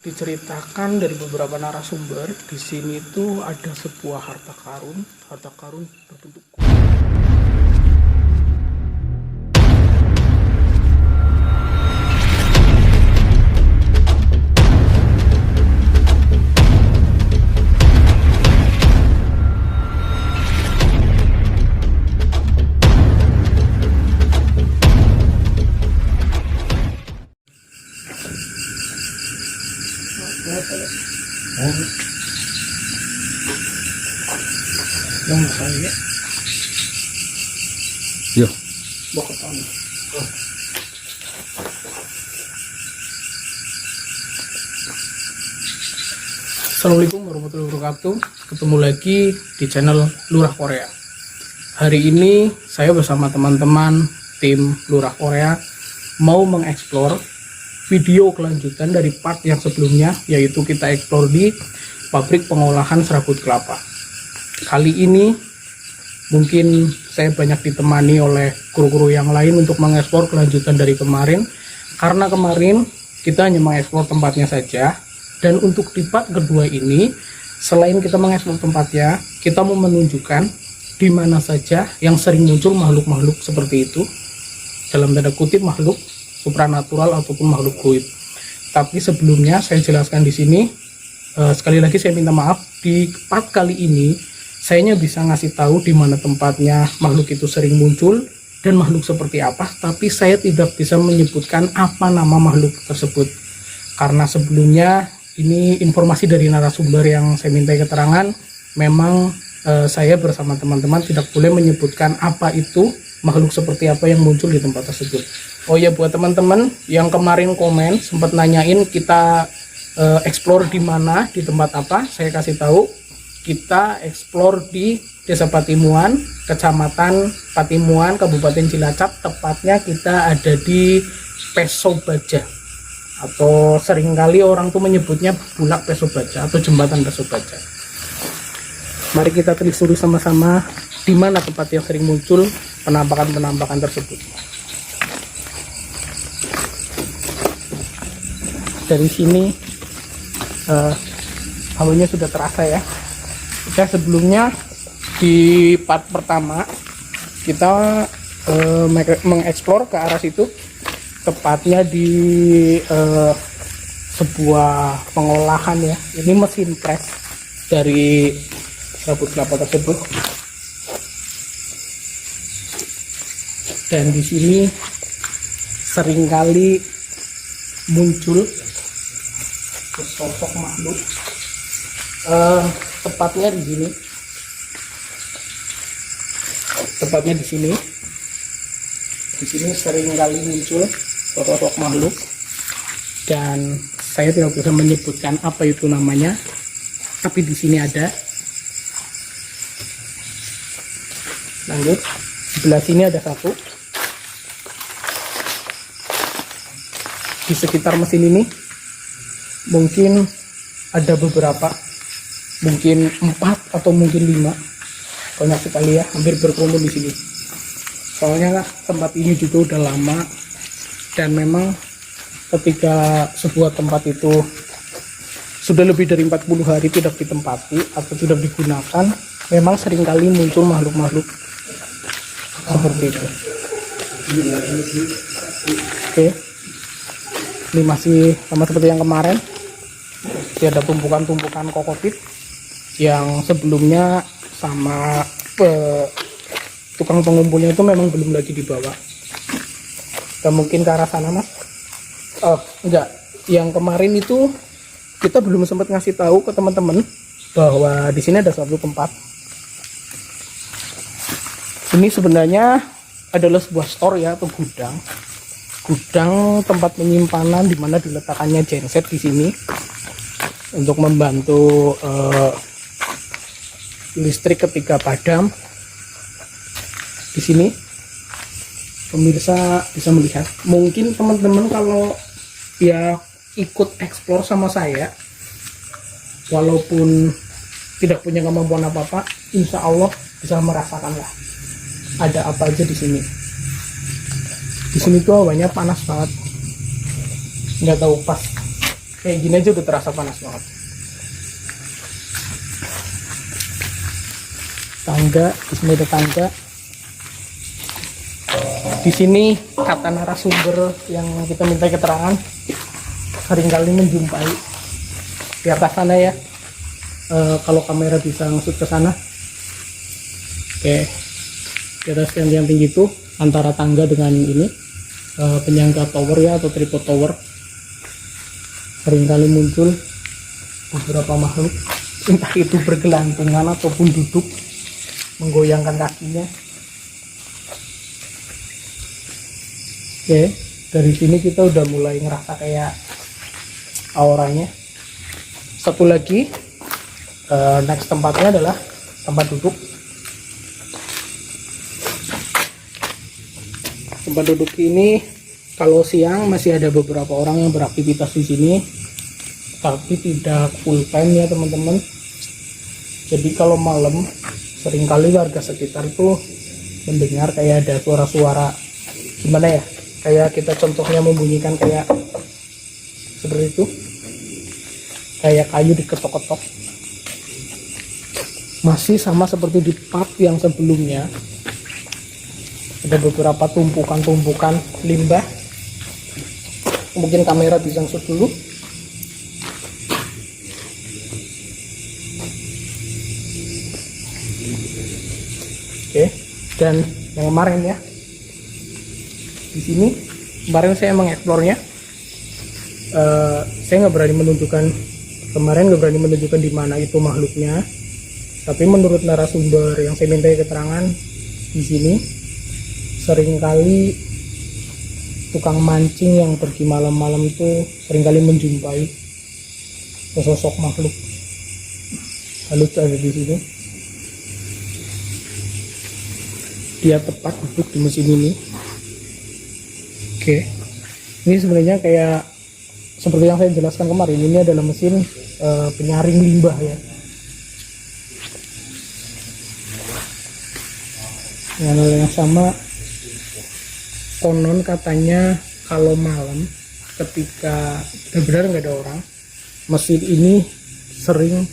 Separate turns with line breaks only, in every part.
Diceritakan dari beberapa narasumber, di sini tuh ada sebuah harta karun berbentuk yang saya
Yo,
bokotan. Assalamualaikum warahmatullahi wabarakatuh. Ketemu lagi di channel Lurah Korea. Hari ini saya bersama teman-teman tim Lurah Korea mau mengeksplor video kelanjutan dari part yang sebelumnya, yaitu kita eksplor di pabrik pengolahan serabut kelapa. Kali ini mungkin saya banyak ditemani oleh kru-kru yang lain untuk mengeksplor kelanjutan dari kemarin, karena kemarin kita hanya mengeksplor tempatnya saja. Dan untuk di part kedua ini, selain kita mengeksplor tempatnya, kita mau menunjukkan di mana saja yang sering muncul makhluk-makhluk seperti itu, dalam tanda kutip makhluk supranatural ataupun makhluk goib. Tapi sebelumnya saya jelaskan di sini, sekali lagi saya minta maaf, di part kali ini saya hanya bisa ngasih tahu di mana tempatnya makhluk itu sering muncul dan makhluk seperti apa, tapi saya tidak bisa menyebutkan apa nama makhluk tersebut, karena sebelumnya ini informasi dari narasumber yang saya minta keterangan. Memang saya bersama teman-teman tidak boleh menyebutkan apa itu makhluk seperti apa yang muncul di tempat tersebut. Oh ya, buat teman-teman yang kemarin komen sempat nanyain kita explore di mana, di tempat apa, saya kasih tahu kita explore di Desa Patimuan, Kecamatan Patimuan, Kabupaten Cilacap. Tepatnya kita ada di Pesobaja, atau seringkali orang tuh menyebutnya Bulak Pesobaja atau Jembatan Pesobaja. Mari kita telusuri sama-sama di mana tempat yang sering muncul penampakan-penampakan tersebut. Dari sini hawanya sudah terasa ya. Kita sebelumnya di part pertama kita mengeksplor ke arah situ, tepatnya di sebuah pengolahan ya. Ini mesin press dari serabut kelapa tersebut. Dan di sini seringkali muncul sosok makhluk, tepatnya di sini, di sini seringkali muncul sosok makhluk, dan saya tidak bisa menyebutkan apa itu namanya, tapi di sini ada. Lanjut, sebelah sini ada satu. Di sekitar mesin ini mungkin ada beberapa, mungkin 4 atau mungkin 5, banyak sekali ya, hampir berkerumun di sini. Soalnya tempat ini juga udah lama, dan memang ketika sebuah tempat itu sudah lebih dari 40 hari tidak ditempati atau tidak digunakan, memang seringkali muncul makhluk-makhluk seperti itu. Oke, ini masih sama seperti yang kemarin. Dia ada tumpukan-tumpukan kokotit yang sebelumnya sama tukang pengumpulnya itu memang belum lagi dibawa. Kita mungkin ke arah sana, Mas. Enggak, yang kemarin itu kita belum sempat ngasih tahu ke teman-teman bahwa di sini ada satu tempat. Ini sebenarnya adalah sebuah store ya, atau gudang tempat penyimpanan di mana diletakkannya genset di sini untuk membantu listrik ketika padam. Di sini pemirsa bisa melihat, mungkin teman-teman kalau ya ikut explore sama saya, walaupun tidak punya kemampuan apa-apa, insya Allah bisa merasakan lah ada apa aja di sini. Di sini tuh hawanya panas banget, nggak tahu pas Kayak gini aja udah terasa panas banget. Tangga, di sini ada tangga. Di sini kata narasumber yang kita minta keterangan seringkali menjumpai di atas sana ya. Kalau kamera bisa ngesut ke sana. Oke, di atas yang tinggi itu antara tangga dengan ini penyangga tower ya, atau tripod tower, seringkali muncul beberapa makhluk, entah itu bergelantungan ataupun duduk menggoyangkan kakinya. Oke, dari sini kita udah mulai ngerasa kayak auranya. Satu lagi, next tempatnya adalah tempat duduk. Tempat duduk ini kalau siang masih ada beberapa orang yang beraktivitas di sini, tapi tidak full time ya teman-teman. Jadi kalau malam seringkali warga sekitar itu mendengar kayak ada suara-suara, gimana ya, kayak kita contohnya membunyikan kayak seperti itu, kayak kayu diketok-ketok. Masih sama seperti di part yang sebelumnya, ada beberapa tumpukan-tumpukan limbah. Mungkin kamera bisa shoot dulu. Oke, dan yang kemarin ya, di sini kemarin saya mengeksplornya, saya nggak berani menunjukkan di mana itu makhluknya, tapi menurut narasumber yang saya minta keterangan di sini, seringkali tukang mancing yang pergi malam-malam itu seringkali menjumpai sesosok makhluk halus ada di sini. Dia tepat duduk di mesin ini. Oke, ini sebenarnya kayak seperti yang saya jelaskan kemarin, ini adalah mesin penyaring limbah ya. Dengan hal yang sama, konon katanya kalau malam ketika benar-benar nggak ada orang, mesin ini sering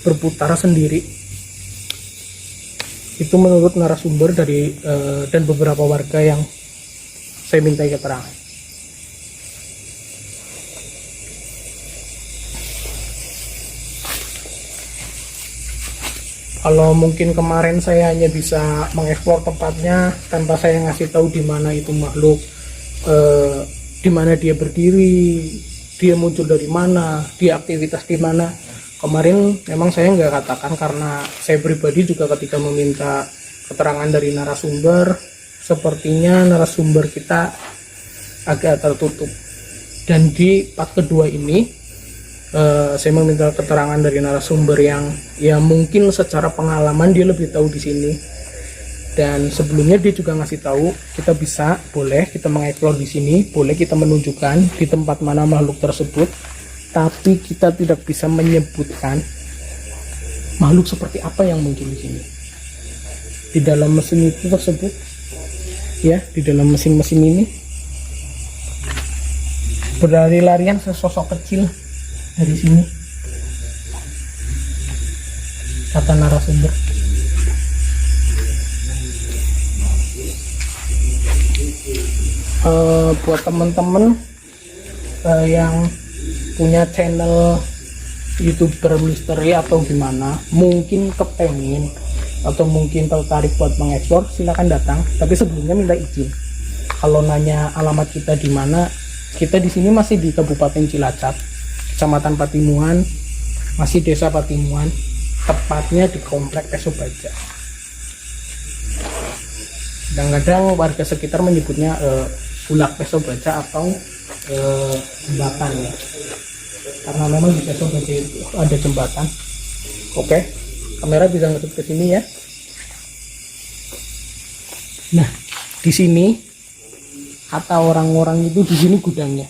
berputar sendiri. Itu menurut narasumber dari dan beberapa warga yang saya mintai keterangan. Kalau mungkin kemarin saya hanya bisa mengeksplor tempatnya tanpa saya ngasih tahu di mana itu makhluk, di mana dia berdiri, dia muncul dari mana, dia aktivitas di mana. Kemarin memang saya nggak katakan karena saya pribadi juga ketika meminta keterangan dari narasumber, sepertinya narasumber kita agak tertutup. Dan di part kedua ini saya meminta keterangan dari narasumber yang ya mungkin secara pengalaman dia lebih tahu di sini. Dan sebelumnya dia juga ngasih tahu kita boleh kita mengeksplor di sini, boleh kita menunjukkan di tempat mana makhluk tersebut. Tapi kita tidak bisa menyebutkan makhluk seperti apa yang muncul di sini. Di dalam mesin itu tersebut, ya, di dalam mesin-mesin ini berlari-larian sesosok kecil dari sini, kata narasumber. Buat teman-teman yang punya channel YouTuber misteri atau gimana, mungkin kepengen atau mungkin tertarik buat mengeksplor, silakan datang. Tapi sebelumnya minta izin. Kalau nanya alamat kita di mana, kita di sini masih di Kabupaten Cilacap, Kecamatan Patimuan, masih Desa Patimuan, tepatnya di Komplek Peso Baja. Kadang-kadang warga sekitar menyebutnya Bulak Peso Baja atau jembatan ya, karena memang di Peso Baja itu ada jembatan. Oke, kamera bisa ngetuk ke sini ya. Nah, di sini kata orang-orang itu di sini gudangnya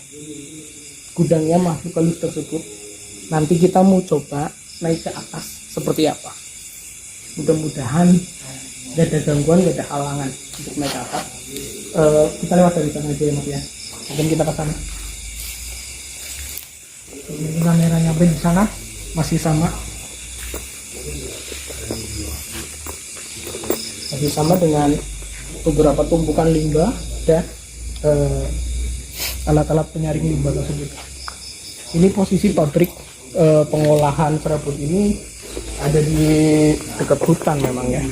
makhluk halus tersebut. Nanti kita mau coba naik ke atas seperti apa. Mudah-mudahan gak ada gangguan, gak ada halangan untuk naik ke atas. Kita lewat dari sana aja ya Mas ya. Mungkin kita ke sana. Ini kameranya di sana masih sama. Masih sama dengan beberapa tumpukan limbah dan alat-alat penyaring limbah tersebut. Ini posisi pabrik pengolahan serabut ini ada di dekat hutan memang ya.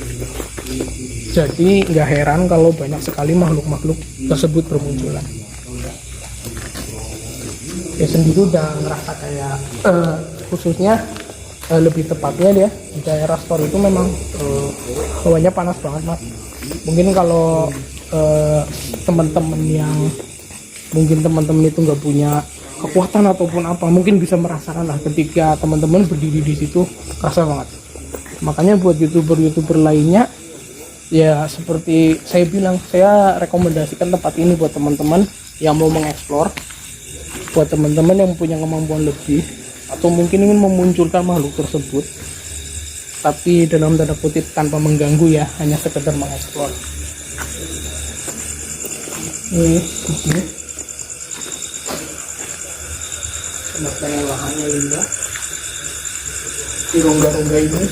Jadi nggak heran kalau banyak sekali makhluk-makhluk tersebut bermunculan. Ya sendiri udah ngerasa kayak khususnya lebih tepatnya dia di daerah Store itu memang hawanya panas banget mas. Mungkin kalau teman-teman yang mungkin teman-teman itu nggak punya kekuatan ataupun apa, mungkin bisa merasakan lah ketika teman-teman berdiri di situ, kerasa banget. Makanya buat youtuber lainnya ya seperti saya bilang, saya rekomendasikan tempat ini buat teman-teman yang mau mengeksplor, buat teman-teman yang punya kemampuan lebih atau mungkin ingin memunculkan makhluk tersebut tapi dalam tanda kutip tanpa mengganggu ya, hanya sekedar mengeksplor. Ini tempat pengolahannya limbah di rongga-rongga ini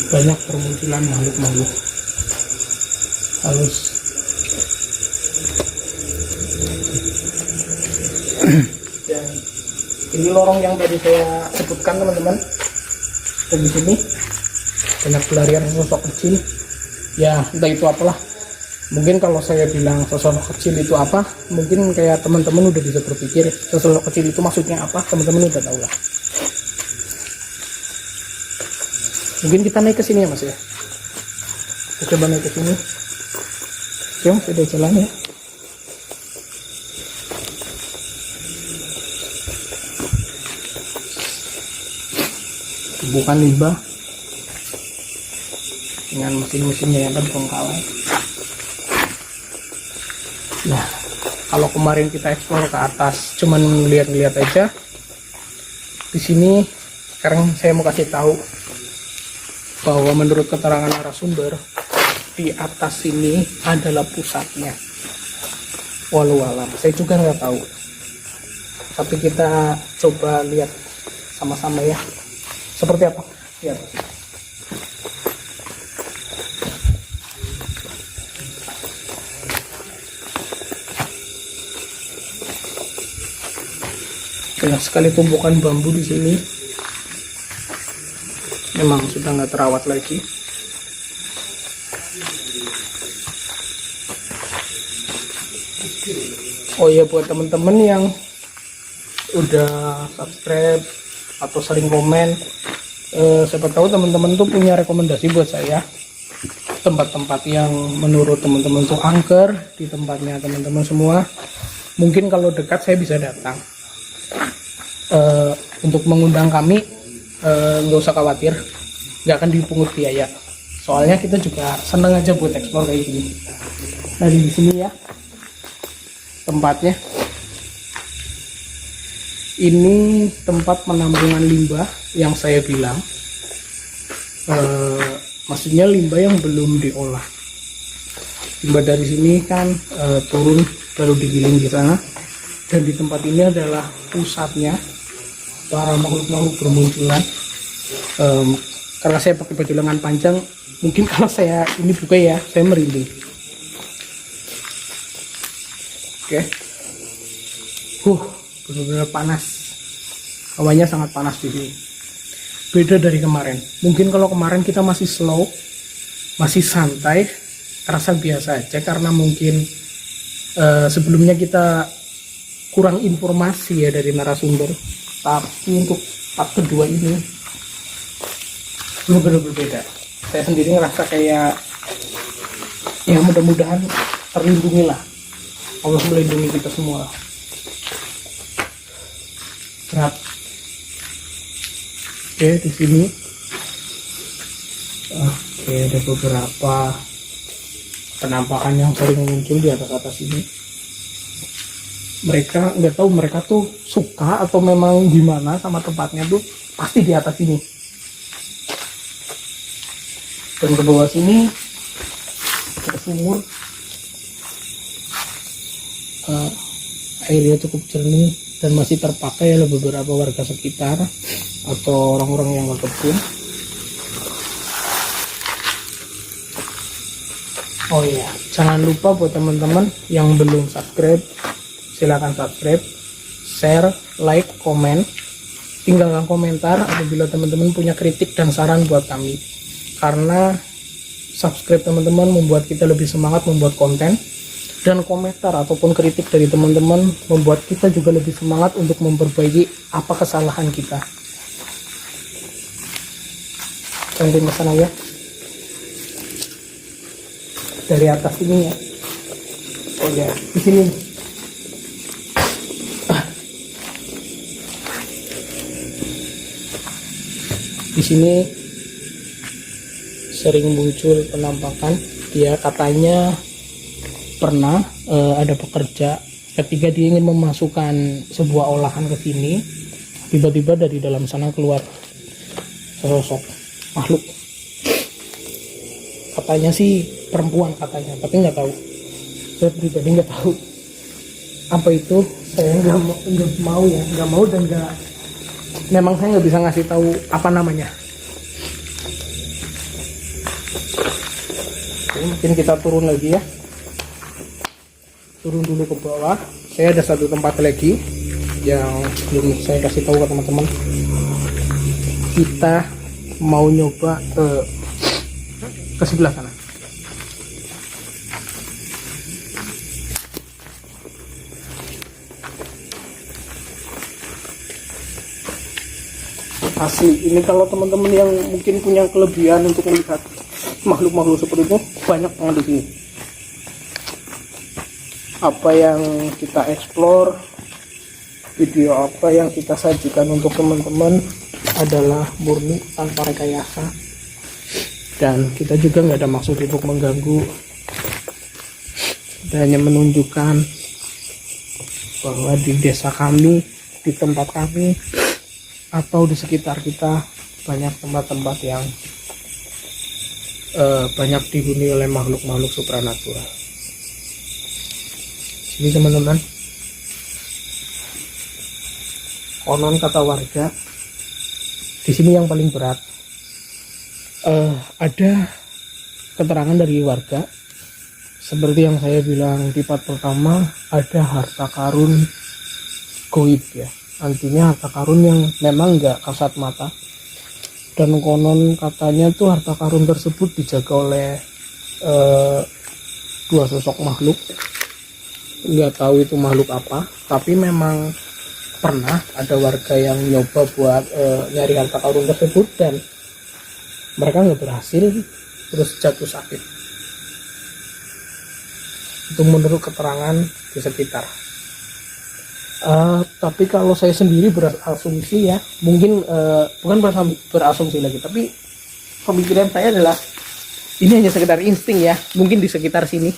banyak permunculan makhluk-makhluk halus. Dan ini lorong yang tadi saya sebutkan teman-teman, dan di sini banyak pelarian sosok kecil ya, entah itu apalah. Mungkin kalau saya bilang sosok kecil itu apa, mungkin kayak teman-teman udah bisa berpikir sosok kecil itu maksudnya apa, teman-teman udah tahu lah. Mungkin kita naik ke sini ya mas ya. Kita coba naik ke sini. Oke, sudah jalan ya. Bukan limbah dengan mesin-mesinnya yang terbengkalai. Nah, kalau kemarin kita eksplor ke atas, cuman lihat-lihat aja. Di sini sekarang saya mau kasih tahu bahwa menurut keterangan narasumber, di atas sini adalah pusatnya. Walau alam, saya juga nggak tahu. Tapi kita coba lihat sama-sama ya. Seperti apa? Lihat. Banyak sekali tumpukan bambu di sini. Memang sudah nggak terawat lagi. Oh iya, buat teman-teman yang udah subscribe atau sering komen, siapa tahu teman-teman tuh punya rekomendasi buat saya tempat-tempat yang menurut teman-teman tuh angker di tempatnya teman-teman semua. Mungkin kalau dekat saya bisa datang. Untuk mengundang kami nggak usah khawatir, nggak akan dipungut biaya. Soalnya kita juga seneng aja buat eksplor kayak gini. Nah di sini ya tempatnya. Ini tempat penampungan limbah yang saya bilang. Maksudnya limbah yang belum diolah. Limbah dari sini kan turun lalu digiling di sana. Dan di tempat ini adalah pusatnya para makhluk-makhluk bermunculan. Karena saya pakai baju lengan panjang, mungkin kalau saya ini buka ya, saya merinding. Oke. Benar-benar panas. Hawanya sangat panas di sini. Beda dari kemarin. Mungkin kalau kemarin kita masih slow, masih santai, terasa biasa aja karena mungkin sebelumnya kita kurang informasi ya dari narasumber. Tapi untuk part kedua ini benar-benar berbeda. Saya sendiri ngerasa kayak ya mudah-mudahan terlindungi lah. Allah melindungi kita semua. Berat. Oke, di sini ada beberapa penampakan yang sering muncul di atas ini. Mereka nggak tahu mereka tuh suka atau memang gimana sama tempatnya tuh pasti di atas ini. Dan ke bawah sini ada sumur, airnya cukup jernih dan masih terpakai oleh beberapa warga sekitar atau orang-orang yang berkebun. Oh iya, jangan lupa buat teman-teman yang belum subscribe, silahkan subscribe, share, like, komen, tinggalkan komentar apabila teman-teman punya kritik dan saran buat kami, karena subscribe teman-teman membuat kita lebih semangat membuat konten, dan komentar ataupun kritik dari teman-teman membuat kita juga lebih semangat untuk memperbaiki apa kesalahan kita. Sampai ke sana ya, dari atas ini ya. Oh ya, di sini. Di sini sering muncul penampakan, dia katanya pernah ada pekerja ketika dia ingin memasukkan sebuah olahan ke sini, tiba-tiba dari dalam sana keluar sosok makhluk. Katanya sih perempuan katanya, tapi nggak tahu. Saya pribadi nggak tahu apa itu. Saya nggak mau ya, nggak mau dan nggak. Memang saya nggak bisa ngasih tahu apa namanya. Oke, mungkin kita turun lagi ya. Turun dulu ke bawah. Saya ada satu tempat lagi yang belum saya kasih tahu ke teman-teman. Kita mau nyoba ke sebelah sana. Asli, ini kalau teman-teman yang mungkin punya kelebihan untuk melihat makhluk-makhluk seperti itu, banyak banget di sini. Apa yang kita explore, video apa yang kita sajikan untuk teman-teman adalah murni tanpa rekayasa, dan kita juga nggak ada maksud untuk mengganggu, dan hanya menunjukkan bahwa di desa kami, di tempat kami, atau di sekitar kita banyak tempat-tempat yang banyak dihuni oleh makhluk-makhluk supranatural. Ini teman-teman, konon kata warga di sini yang paling berat, ada keterangan dari warga seperti yang saya bilang di part pertama, ada harta karun goib ya. Artinya harta karun yang memang nggak kasat mata, dan konon katanya tuh harta karun tersebut dijaga oleh dua sosok makhluk. Nggak tahu itu makhluk apa, tapi memang pernah ada warga yang nyoba buat nyari harta karun tersebut dan mereka nggak berhasil, terus jatuh sakit. Itu menurut keterangan di sekitar. Tapi kalau saya sendiri berasumsi ya, mungkin bukan berasumsi lagi, tapi pemikiran saya adalah ini hanya sekedar insting ya, mungkin di sekitar sini,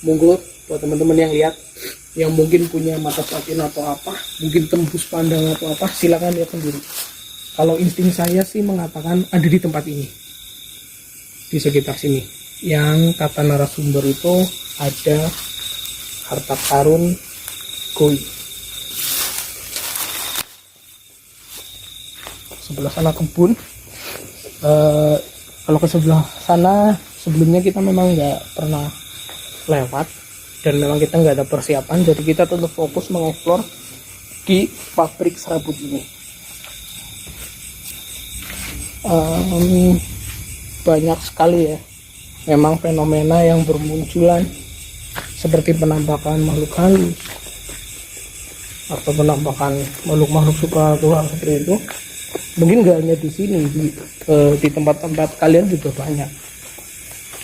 monggo buat teman-teman yang lihat, yang mungkin punya mata batin atau apa, mungkin tembus pandang atau apa, silakan lihat sendiri. Kalau insting saya sih mengatakan ada di tempat ini, di sekitar sini, yang kata narasumber itu ada harta karun goib. Sebelah sana kebun. Kalau ke sebelah sana sebelumnya kita memang nggak pernah lewat, dan memang kita nggak ada persiapan, jadi kita tetap fokus mengeksplor di pabrik serabut ini. Banyak sekali ya memang fenomena yang bermunculan, seperti penampakan makhluk halus atau penampakan makhluk-makhluk supernatural seperti itu. Mungkin nggak hanya di sini, di tempat-tempat kalian juga banyak,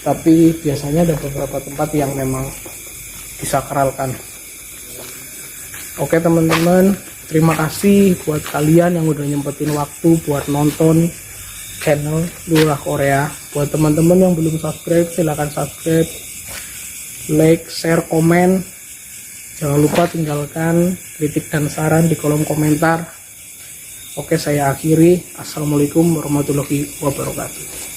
tapi biasanya ada beberapa tempat yang memang disakralkan. Oke teman-teman, terima kasih buat kalian yang udah nyempetin waktu buat nonton channel Lurah Korea. Buat teman-teman yang belum subscribe, silahkan subscribe, like, share, komen. Jangan lupa tinggalkan kritik dan saran di kolom komentar. Oke, saya akhiri. Assalamualaikum warahmatullahi wabarakatuh.